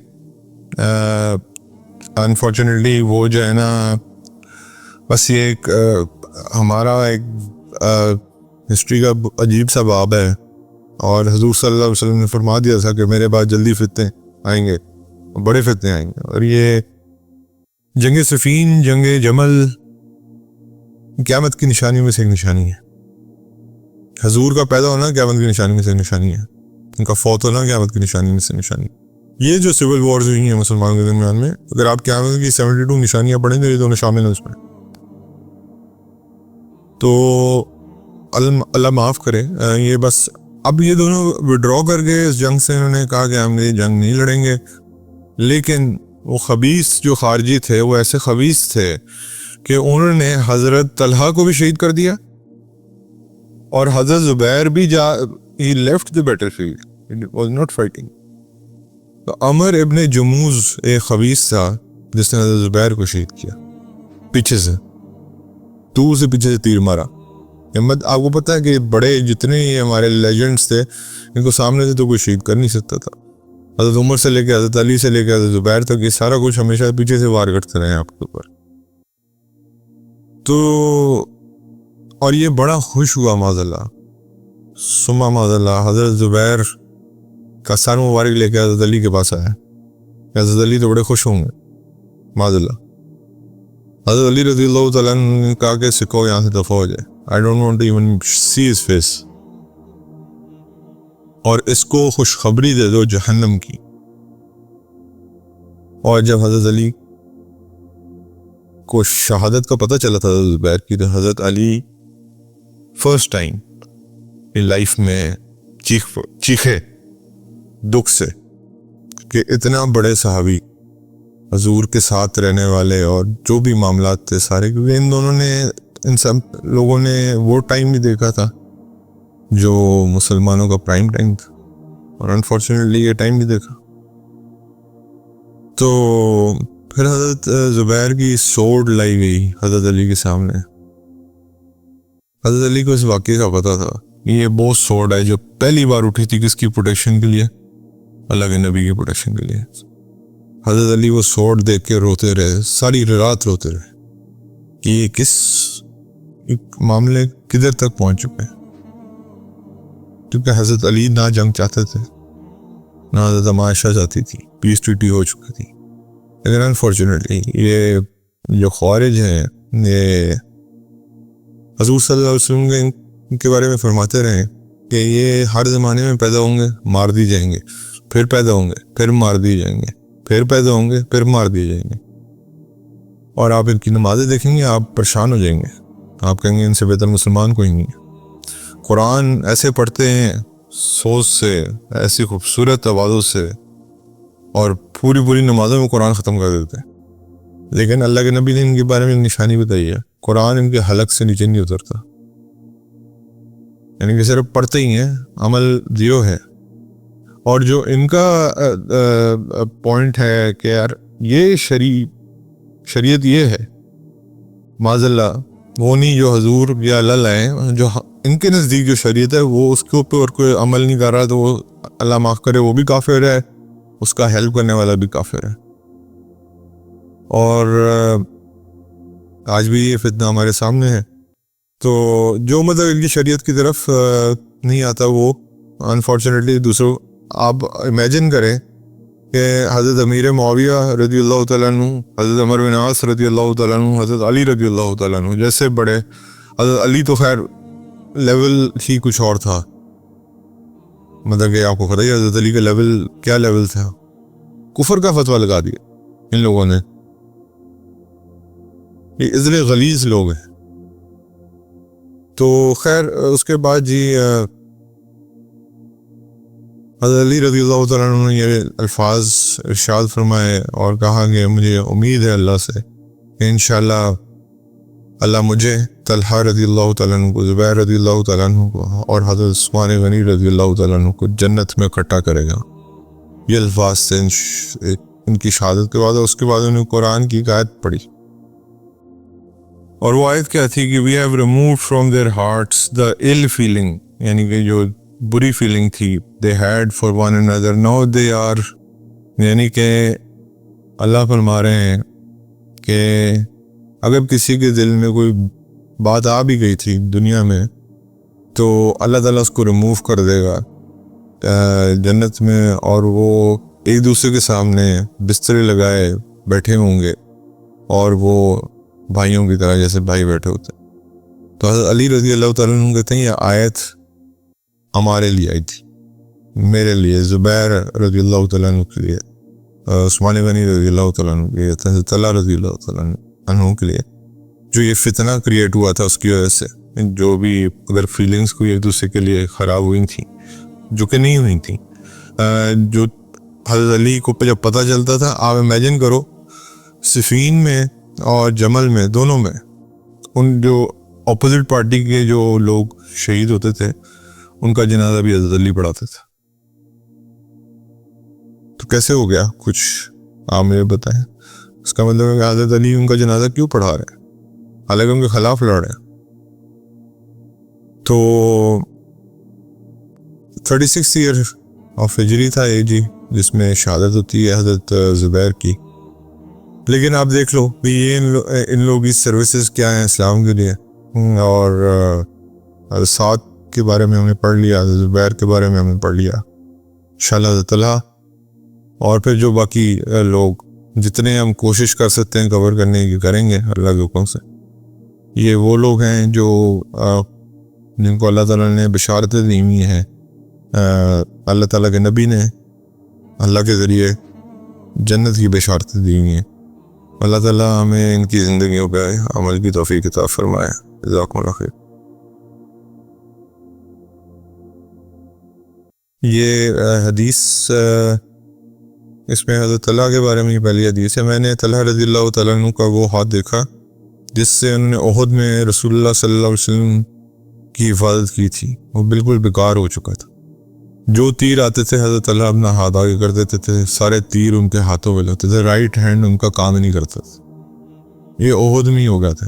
انفارچونیٹلی وہ جو ہے نا، بس یہ ایک ہمارا ایک ہسٹری کا عجیب سا باب ہے، اور حضور صلی اللہ علیہ وسلم نے فرما دیا تھا کہ میرے بعد جلدی فتنے آئیں گے، بڑے فتنے آئیں گے. اور یہ جنگ صفین، جنگ جمل قیامت کی نشانیوں میں سے ایک نشانی ہے. حضور کا پیدا ہونا قیامت کی نشانی میں سے ایک نشانی ہے، ان کا فوت ہونا قیامت کی نشانی میں سے نشانی. یہ جو سول وارز ہوئی ہیں مسلمانوں کے درمیان میں، اگر آپ قیامت کی 72 نشانیاں پڑھیں تو یہ دونوں شامل ہیں اس میں. تو اللہ معاف کرے، یہ بس اب یہ دونوں وڈرا کر گئے اس جنگ سے. انہوں نے کہا کہ ہم یہ جنگ نہیں لڑیں گے، لیکن وہ خبیث جو خارجی تھے وہ ایسے خبیث تھے کہ انہوں نے حضرت طلحہ کو بھی شہید کر دیا، اور حضرت زبیر بھی he left the battlefield, he was not fighting. تو عمر ابن جموز ایک خبیث تھا جس نے حضرت زبیر کو شہید کیا، پیچھے سے دور سے پیچھے سے تیر مارا. ہمت، آپ کو پتہ ہے کہ بڑے جتنے ہی ہمارے لیجنڈز تھے ان کو سامنے سے تو کوئی شہید کر نہیں سکتا تھا. حضرت عمر سے لے کے حضرت علی سے لے کے حضرت زبیر تک یہ سارا کچھ ہمیشہ پیچھے سے وار کرتے رہے آپ کے اوپر. تو اور یہ بڑا خوش ہوا معاذ اللہ ثم معاذ اللہ، حضرت زبیر کا سر مبارک لے کے حضرت علی کے پاس آیا. حضرت علی تو بڑے خوش ہوں گے معاذ اللہ. حضرت علی رضی اللہ تعالیٰ عنہ نے کہا کہ سکھو یہاں سے دفع ہو جائے، I don't want to even see his face، اور اس کو خوشخبری دے دو جہنم کی. اور جب حضرت علی کو شہادت کا پتہ چلا تھا حضرت زبیر کی، تو حضرت علی فرسٹ ٹائم ان لائف میں چیخے دکھ سے کہ اتنا بڑے صحابی حضور کے ساتھ رہنے والے اور جو بھی معاملات تھے سارے، کیونکہ ان دونوں نے، ان سب لوگوں نے وہ ٹائم بھی دیکھا تھا جو مسلمانوں کا پرائم ٹائم تھا، اور انفارچونیٹلی یہ ٹائم بھی دیکھا. تو پھر حضرت زبیر کی سوڈ لائی گئی حضرت علی کے سامنے. حضرت علی کو اس واقعے کا پتہ تھا، یہ وہ سوڈ ہے جو پہلی بار اٹھی تھی کس کی پروٹیکشن کے لیے؟ اللہ کے نبی کی پروٹیکشن کے لیے. حضرت علی وہ سوڈ دیکھ کے روتے رہے، ساری رات روتے رہے کہ یہ کس معاملے کدھر تک پہنچ چکے ہیں. کیونکہ حضرت علی نہ جنگ چاہتے تھے، نہ حضرت عائشہ چاہتی تھی، پیس ٹریٹی ہو چکی تھی. لیکن انفارچونیٹلی یہ جو خوارج ہیں، یہ حضور صلی اللہ علیہ وسلم کے بارے میں فرماتے رہے کہ یہ ہر زمانے میں پیدا ہوں گے، مار دی جائیں گے، پھر پیدا ہوں گے، پھر مار دی جائیں گے، پھر پیدا ہوں گے، پھر مار دیے جائیں گے. اور آپ ان کی نمازیں دیکھیں گے آپ پریشان ہو جائیں گے، آپ کہیں گے ان سے بہتر مسلمان کوئی نہیں ہے. قرآن ایسے پڑھتے ہیں سوچ سے، ایسی خوبصورت آوازوں سے، اور پوری نمازوں میں قرآن ختم کر دیتے ہیں. لیکن اللہ کے نبی نے ان کے بارے میں نشانی بتائی ہے، قرآن ان کے حلق سے نیچے نہیں اترتا، یعنی کہ صرف پڑھتے ہی ہیں، عمل زیرو ہے. اور جو ان کا پوائنٹ ہے کہ یار یہ شریعت یہ ہے، معاذ اللہ وہ نہیں جو حضور یا اللہ لائیں، جو ان کے نزدیک جو شریعت ہے وہ اس کے اوپر کوئی عمل نہیں کر رہا تو وہ اللہ معاف کرے وہ بھی کافر ہے، اس کا ہیلپ کرنے والا بھی کافر ہے. اور آج بھی یہ فتنہ ہمارے سامنے ہے. تو جو مطلب ان کی شریعت کی طرف نہیں آتا وہ انفارچونیٹلی دوسروں، آپ امیجن کریں کہ حضرت امیر معاویہ رضی اللہ تعالیٰ عنہ، حضرت عمر بن عاص رضی اللہ تعالیٰ عنہ، حضرت علی رضی اللہ تعالیٰ عنہ جیسے بڑے، حضرت علی تو خیر لیول ہی کچھ اور تھا، مطلب کہ آپ کو پتہ ہی حضرت علی کا لیول کیا لیول تھا، کفر کا فتویٰ لگا دیا ان لوگوں نے. یہ ازلے غلیظ لوگ ہیں. تو خیر اس کے بعد جی حضرت علی رضی اللہ تعالیٰ عنہ نے یہ الفاظ ارشاد فرمائے اور کہا کہ مجھے امید ہے اللہ سے کہ انشاءاللہ اللہ مجھے، طلحہ رضی اللہ تعالیٰ عنہ کو، زبیر رضی اللہ تعالیٰ عنہ کو اور حضرت عثمان غنی رضی اللہ تعالیٰ عنہ کو جنت میں اکٹھا کرے گا. یہ الفاظ سے ان کی شہادت کے بعد، اس کے بعد انہوں نے قرآن کی آیت پڑھی اور وہ آیت کیا تھی کہ we have removed from their hearts the ill feeling, یعنی کہ جو بری فیلنگ تھی they had for one another now they are, یعنی کہ اللہ فرما رہے ہیں کہ اگر کسی کے دل میں کوئی بات آ بھی گئی تھی دنیا میں تو اللہ تعالیٰ اس کو ریموو کر دے گا جنت میں، اور وہ ایک دوسرے کے سامنے بسترے لگائے بیٹھے ہوں گے اور وہ بھائیوں کی طرح جیسے بھائی بیٹھے ہوتے ہیں۔ تو حضرت علی رضی اللہ تعالیٰ عنہ کہتے ہیں یہ آیت ہمارے لیے آئی تھی، میرے لیے، زبیر رضی اللہ تعالیٰ عنہ کے لیے، عثمان غنی رضی اللہ تعالیٰ عنہ کے لیے، حضرت طلحہ رضی اللہ تعالیٰ عنہ کے لیے، جو یہ فتنہ کریٹ ہوا تھا اس کی وجہ سے، جو بھی اگر فیلنگز کوئی ایک دوسرے کے لیے خراب ہوئی تھیں جو کہ نہیں ہوئی تھیں، جو حضرت علی کو جب پتہ چلتا تھا، آپ امیجن کرو صفین میں اور جمل میں، دونوں میں ان جو اپوزٹ پارٹی کے جو لوگ شہید ہوتے تھے ان کا جنازہ بھی حضرت علی پڑھاتے تھے۔ تو کیسے ہو گیا کچھ، آپ مجھے بتائیں۔ اس کا مطلب ہے کہ حضرت علی ان کا جنازہ کیوں پڑھا رہے ہیں حالانکہ ان کے خلاف لڑ رہے ہیں۔ تو 36 ایئر آف ہجری تھا ایج جس میں شہادت ہوتی ہے حضرت زبیر کی، لیکن آپ دیکھ لو یہ ان لوگوں کی سروسز کیا ہیں اسلام کے لیے، اور حضرت سعد کے بارے میں ہم نے پڑھ لیا، حضرت زبیر کے بارے میں ہم نے پڑھ لیا، انشاءاللہ حضرت طلحہ، اور پھر جو باقی لوگ جتنے ہم کوشش کر سکتے ہیں کور کرنے کی کریں گے اللہ کے حکم سے۔ یہ وہ لوگ ہیں جو جن کو اللہ تعالیٰ نے بشارتیں دی ہوئی ہیں، اللہ تعالیٰ کے نبی نے اللہ کے ذریعے جنت کی بشارتیں دی ہوئی ہیں۔ اللہ تعالیٰ ہمیں ان کی زندگیوں پہ عمل کی توفیق عطا فرمائے۔ جزاکم اللہ خیر۔ یہ حدیث اس میں حضرت طلحہ کے بارے میں پہلی حدیث ہے۔ میں نے طلحہ رضی اللہ تعالیٰ عنہ کا وہ ہاتھ دیکھا جس سے انہوں نے احد میں رسول اللہ صلی اللہ علیہ وسلم کی حفاظت کی تھی، وہ بالکل بیکار ہو چکا تھا۔ جو تیر آتے تھے حضرت طلحہ اپنا ہاتھ آگے کر دیتے تھے، سارے تیر ان کے ہاتھوں میں لگتے تھے، رائٹ ہینڈ ان کا کام نہیں کرتا تھا۔ یہ احد میں ہی ہو گیا تھا،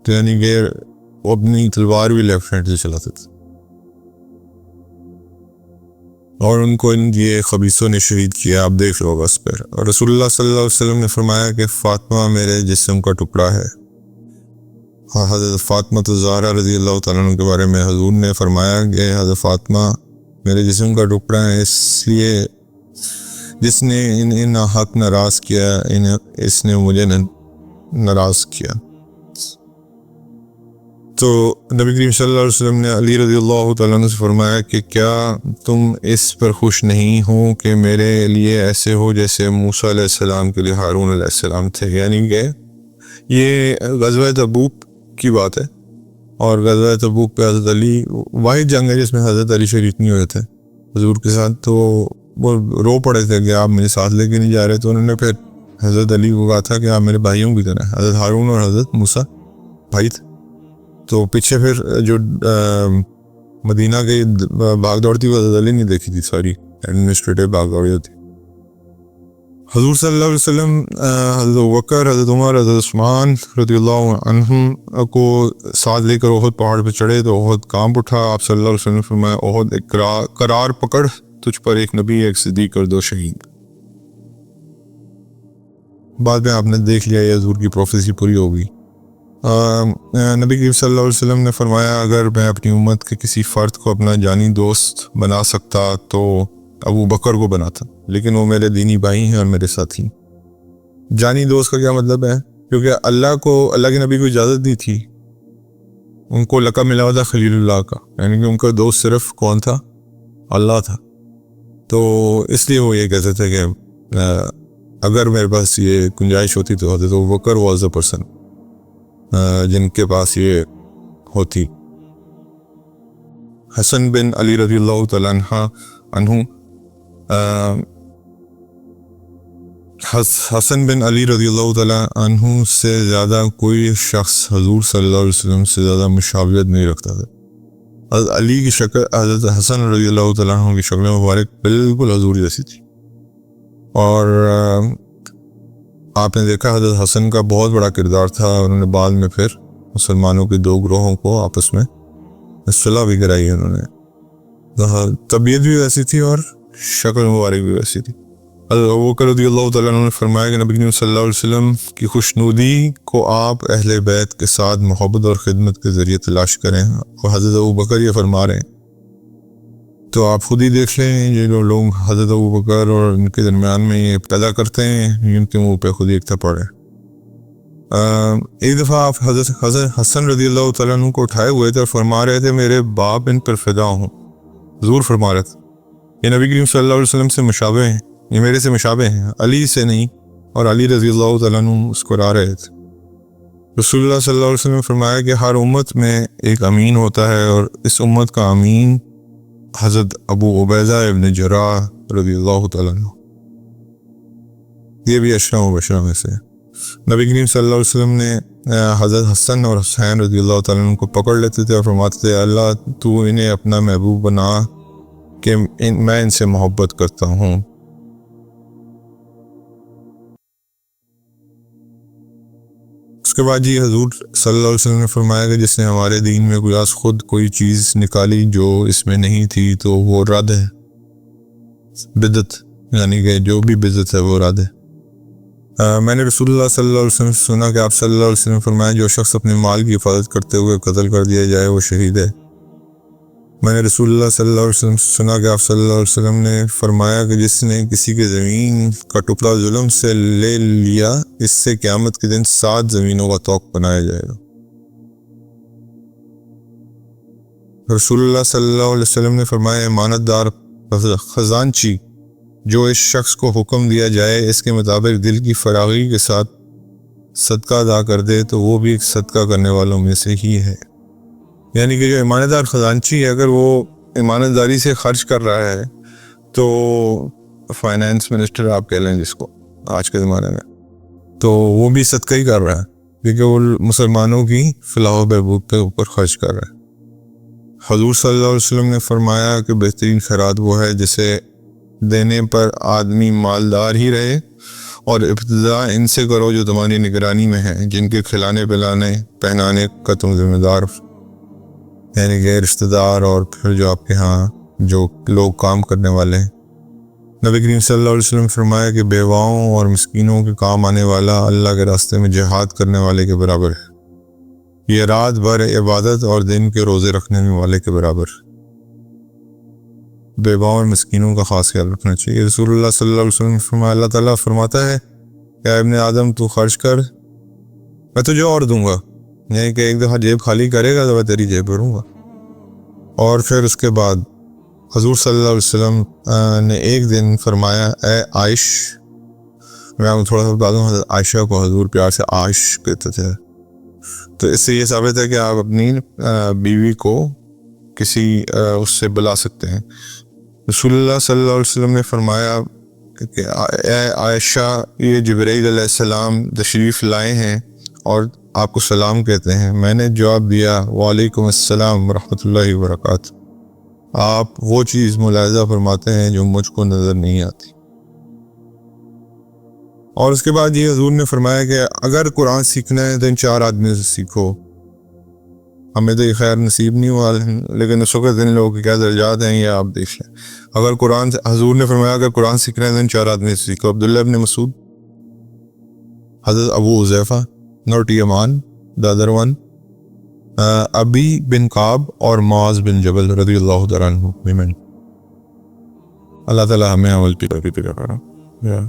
تو یعنی کہ وہ اپنی تلوار بھی لیفٹ ہینڈ سے چلاتے تھے، اور ان کو یہ خبیثوں نے شہید کیا۔ آپ دیکھ لو بس پر۔ اور رسول اللہ صلی اللہ علیہ وسلم نے فرمایا کہ فاطمہ میرے جسم کا ٹکڑا ہے۔ حضرت فاطمہ الزہرا رضی اللہ تعالیٰ عنہ کے بارے میں حضور نے فرمایا کہ حضرت فاطمہ میرے جسم کا ٹکڑا ہے، اس لیے جس نے انہیں ناحق ناراض کیا اس نے مجھے ناراض کیا۔ تو نبی کریم صلی اللہ علیہ وسلم نے علی رضی اللہ تعالیٰ عنہ سے فرمایا کہ کیا تم اس پر خوش نہیں ہو کہ میرے لیے ایسے ہو جیسے موسیٰ علیہ السلام کے لیے ہارون علیہ السلام تھے؟ یعنی کہ یہ غزوہ تبوک کی بات ہے، اور غزوہ تبوک پہ حضرت علی واحد جنگ ہے جس میں حضرت علی شریک نہیں ہوئے تھے حضور کے ساتھ، تو وہ رو پڑے تھے کہ آپ میرے ساتھ لے کے نہیں جا رہے، تو انہوں نے پھر حضرت علی کو کہا تھا کہ آپ میرے بھائیوں کی طرح، حضرت ہارون اور حضرت موسیٰ بھائی تھے۔ تو پیچھے پھر جو مدینہ کے بھاگ دوڑ تھی وہ حضرت علی نے دیکھی تھی، ساری ایڈمنسٹریٹو بھاگ دوڑ ہوتی۔ حضور صلی اللہ علیہ وسلم حضرت ابوبکر، حضرت عمر، حضرت عثمان رضی اللہ عنہم کو ساتھ لے کر احد پہاڑ پہ چڑھے تو احد کانپ اٹھا۔ آپ صلی اللہ علیہ وسلم نے فرمایا احد ایک قرار پکڑ، تجھ پر ایک نبی، ایک صدیق اور 2 شہید۔ بعد میں آپ نے دیکھ لیا یہ حضور کی پروفیسی پوری ہوگی۔ نبی کریم صلی اللہ علیہ وسلم نے فرمایا اگر میں اپنی امت کے کسی فرد کو اپنا جانی دوست بنا سکتا تو ابو بکر کو بناتا، لیکن وہ میرے دینی بھائی ہیں اور میرے ساتھی۔ جانی دوست کا کیا مطلب ہے؟ کیونکہ اللہ کے نبی کو اجازت دی تھی، ان کو لقب ملا ہوا تھا خلیل اللہ کا، یعنی کہ ان کا دوست صرف کون تھا؟ اللہ تھا۔ تو اس لیے وہ یہ کہتے تھے کہ اگر میرے پاس یہ گنجائش ہوتی تو حضرت ابو بکر واز اے پرسن جن کے پاس یہ ہوتی۔ حسن بن علی رضی اللہ تعالیٰ عنہ حسن بن علی رضی اللہ تعالیٰ عنہ سے زیادہ کوئی شخص حضور صلی اللہ علیہ وسلم سے زیادہ مشابہت نہیں رکھتا تھا۔ حضرت علی کی شکل، حضرت حسن رضی اللہ تعالیٰ عنہ کی شکل مبارک بالکل حضور جیسی تھی، اور آپ نے دیکھا حضرت حسن کا بہت بڑا کردار تھا، انہوں نے بعد میں پھر مسلمانوں کے دو گروہوں کو آپس میں صلح بھی کرائی انہوں نے۔ طبیعت بھی ویسی تھی اور شکل مبارک بھی ویسی تھی۔ حضرت ابوبکر رضی اللہ تعالیٰ عنہ نے فرمایا کہ نبی کریم صلی اللہ علیہ وسلم کی خوشنودی کو آپ اہل بیت کے ساتھ محبت اور خدمت کے ذریعے تلاش کریں، اور حضرت ابوبکر یہ فرما رہے ہیں تو آپ خود ہی دیکھ لیں، یہ جو لوگ حضرت ابوبکر اور ان کے درمیان میں یہ پیدا کرتے ہیں، ان کے منہ پہ خود ہی ایک تھپڑ ہے۔ ایک دفعہ آپ حضرت حسن رضی اللہ تعالیٰ عنہ کو اٹھائے ہوئے تھے اور فرما رہے تھے میرے باپ ان پر فدا ہوں۔ حضور فرما رہے تھے یہ نبی کریم صلی اللہ علیہ وسلم سے مشابہ ہیں، یہ میرے سے مشابہ ہیں، علی سے نہیں، اور علی رضی اللہ تعالیٰ عنہ مسکرا رہے تھے۔ رسول اللہ صلی اللہ علیہ وسلم نے فرمایا کہ ہر امت میں ایک امین ہوتا ہے، اور اس امت کا امین حضرت ابو عبیدہ ابن جراح رضی اللہ تعالیٰ عنہ، یہ بھی عشرہ مبشرہ میں سے۔ نبی کریم صلی اللہ علیہ وسلم نے حضرت حسن اور حسین رضی اللہ تعالیٰ عنہ کو پکڑ لیتے تھے اور فرماتے تھے اللہ تو انہیں اپنا محبوب بنا کہ میں ان سے محبت کرتا ہوں۔ اس کے بعد حضور صلی اللہ علیہ وسلم نے فرمایا کہ جس نے ہمارے دین میں کوئی از خود کوئی چیز نکالی جو اس میں نہیں تھی تو وہ رد ہے، بدعت، یعنی کہ جو بھی بدعت ہے وہ رد ہے۔ میں نے رسول اللہ صلی اللہ علیہ وسلم سے سنا کہ آپ صلی اللہ علیہ وسلم نے فرمایا جو شخص اپنے مال کی حفاظت کرتے ہوئے قتل کر دیا جائے وہ شہید ہے۔ میں نے رسول اللہ صلی اللہ علیہ وسلم سے سنا کہ آپ صلی اللہ علیہ وسلم نے فرمایا کہ جس نے کسی کے زمین کا ٹکڑا ظلم سے لے لیا اس سے قیامت کے دن 7 زمینوں کا طوق بنایا جائے گا۔ رسول اللہ صلی اللہ علیہ وسلم نے فرمایا امانت دار خزانچی جو اس شخص کو حکم دیا جائے اس کے مطابق دل کی فراغی کے ساتھ صدقہ ادا کر دے تو وہ بھی ایک صدقہ کرنے والوں میں سے ہی ہے۔ یعنی کہ جو امانت دار خزانچی ہے اگر وہ امانت داری سے خرچ کر رہا ہے تو فائنانس منسٹر آپ کہہ لیں جس کو آج کے زمانے میں، تو وہ بھی صدقہ ہی کر رہا ہے کیونکہ وہ مسلمانوں کی فلاح و بہبود کے اوپر خرچ کر رہا ہے۔ حضور صلی اللہ علیہ وسلم نے فرمایا کہ بہترین خیرات وہ ہے جسے دینے پر آدمی مالدار ہی رہے، اور ابتدا ان سے کرو جو تمہاری نگرانی میں ہیں جن کے کھلانے پلانے پہنانے کا تم ذمہ دار، یعنی کہ رشتہ دار اور پھر جو آپ کے ہاں جو لوگ کام کرنے والے ہیں۔ نبی کریم صلی اللہ علیہ وسلم نے فرمایا کہ بیواؤں اور مسکینوں کے کام آنے والا اللہ کے راستے میں جہاد کرنے والے کے برابر ہے، یہ رات بھر عبادت اور دن کے روزے رکھنے والے کے برابر ہے۔ بیواؤں اور مسکینوں کا خاص خیال رکھنا چاہیے۔ رسول اللہ صلی اللہ علیہ وسلم نے فرمایا اللہ تعالیٰ فرماتا ہے کہ ابن آدم تو خرچ کر میں تجھے اور دوں گا، یعنی کہ ایک دفعہ جیب خالی کرے گا تو میں تیری جیب بھروں گا۔ اور پھر اس کے بعد حضور صلی اللہ علیہ وسلم نے ایک دن فرمایا اے عائش، میں آپ تھوڑا سا بتا دوں حضرت عائشہ کو حضور پیار سے عائش کہتے تھے، تو اس سے یہ ثابت ہے کہ آپ اپنی بیوی کو کسی اس سے بلا سکتے ہیں۔ رسول اللہ صلی اللہ علیہ وسلم نے فرمایا کہ اے عائشہ یہ جبرائیل علیہ السلام تشریف لائے ہیں اور آپ کو سلام کہتے ہیں۔ میں نے جواب دیا وعلیکم السلام ورحمۃ اللہ وبرکاتہ۔ آپ وہ چیز ملاحظہ فرماتے ہیں جو مجھ کو نظر نہیں آتی۔ اور اس کے بعد یہ حضور نے فرمایا کہ اگر قرآن سیکھنا ہے تو ان 4 آدمیوں سے سیکھو۔ ہمیں تو یہ خیر نصیب نہیں ہوا، لیکن اس وقت ان لوگوں کے کیا درجات ہیں یہ آپ دیکھ لیں۔ اگر قرآن حضور نے فرمایا اگر قرآن سیکھنا ہے تو ان 4 آدمی سے سیکھو۔ عبداللہ ibn Masood, Hazrat Abu Huzaifa not Yaman the other one، ابی بن کعب اور معاذ بن جبل رضی اللہ تعالیٰ عنہ۔ اللہ تعالیٰ ہمیں عمل کی توفیق عطا فرمائے۔